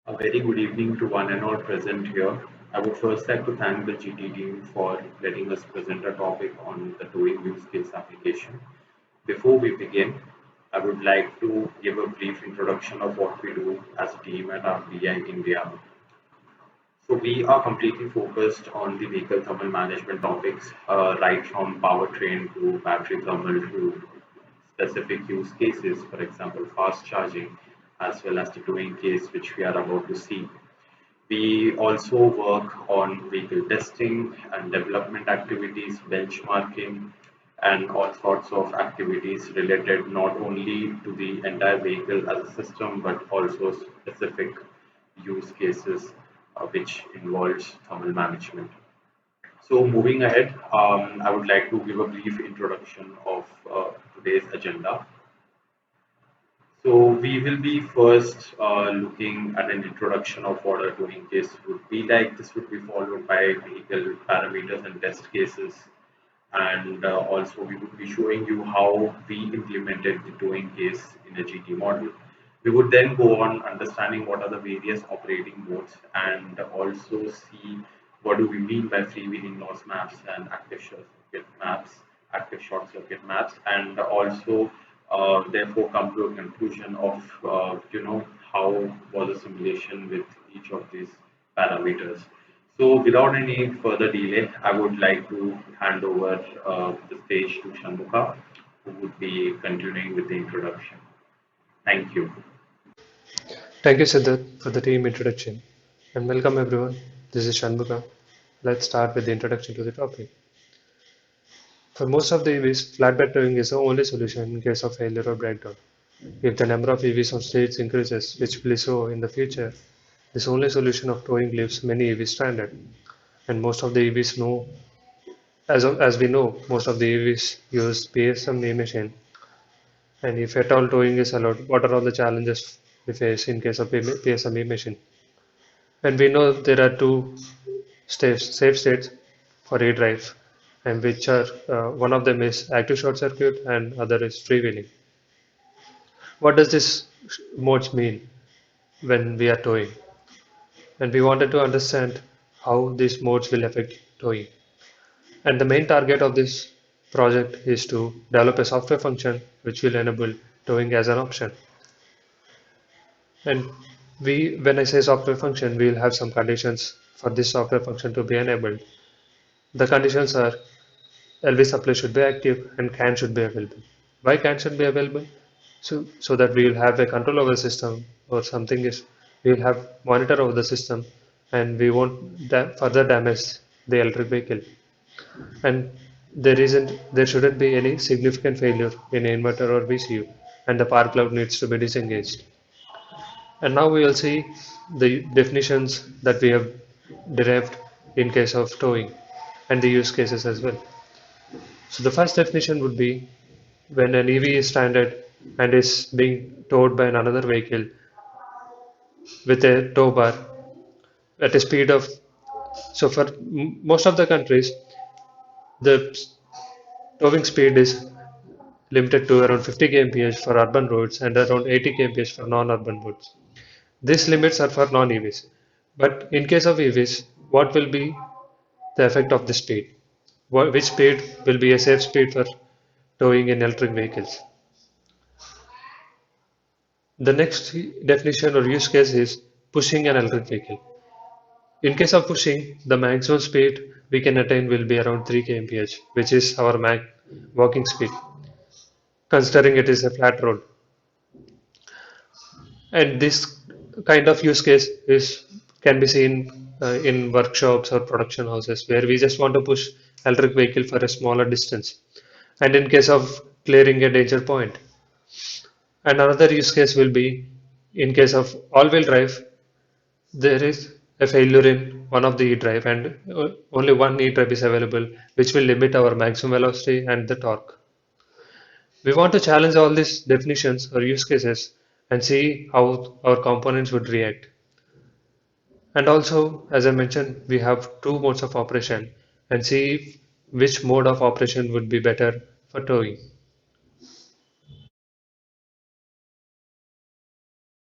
A very good evening to one and all present here. I would first like to thank the GT team for letting us present a topic on the towing use case application. Before we begin, I would like to give a brief introduction of what we do as a team at RBI India. So we are completely focused on the vehicle thermal management topics, right from powertrain to battery thermal to specific use cases, for example, fast charging, as well as the towing case, which we are about to see. We also work on vehicle testing and development activities, benchmarking, and all sorts of activities related not only to the entire vehicle as a system, but also specific use cases which involves thermal management. So moving ahead, I would like to give a brief introduction of today's agenda. So we will be first looking at an introduction of what a towing case would be like. This would be followed by vehicle parameters and test cases. And also we would be showing you how we implemented the towing case in a GT model. We would then go on understanding what are the various operating modes and also see what do we mean by freewheeling loss maps and active short circuit maps, and also therefore come to a conclusion of how was the simulation with each of these parameters. So without any further delay, I would like to hand over the stage to Shanmuka, who would be continuing with the introduction. Thank you. Thank you, Siddharth, for the team introduction. And welcome everyone. This is Shanmuka. Let's start with the introduction to the topic. For most of the EVs, flatbed towing is the only solution in case of failure or breakdown. If the number of EVs on streets increases, which will so in the future, this only solution of towing leaves many EVs stranded. And most of the EVs know, as we know, most of the EVs use PSME machine. And if at all towing is allowed, what are all the challenges we face in case of PSME machine? And we know there are two states, safe states for e-drive, and which are one of them is active short circuit and other is freewheeling. What does this modes mean when we are towing? And we wanted to understand how these modes will affect towing. And the main target of this project is to develop a software function which will enable towing as an option. And when I say software function, we will have some conditions for this software function to be enabled. The conditions are LV supply should be active and CAN should be available. Why CAN should be available? So that we will have a control over the system, or something is we will have monitor over the system, and we won't further damage the electric vehicle. And there shouldn't be any significant failure in inverter or VCU, and the power cloud needs to be disengaged. And now we will see the definitions that we have derived in case of towing and the use cases as well. So the first definition would be when an EV is stranded and is being towed by another vehicle with a tow bar at a speed of, so for most of the countries, the towing speed is limited to around 50 kmph for urban roads and around 80 kmph for non-urban roads. These limits are for non-EVs. But in case of EVs, what will be the effect of the speed? Which speed will be a safe speed for towing in electric vehicles? The next definition or use case is pushing an electric vehicle. In case of pushing, the maximum speed we can attain will be around 3 kmph, which is our walking speed, considering it is a flat road. And this kind of use case can be seen in workshops or production houses where we just want to push electric vehicle for a smaller distance. And in case of clearing a danger point. And another use case will be in case of all-wheel drive, there is a failure in one of the e-drive and only one e-drive is available, which will limit our maximum velocity and the torque. We want to challenge all these definitions or use cases and see how our components would react. And also, as I mentioned, we have two modes of operation and see which mode of operation would be better for towing.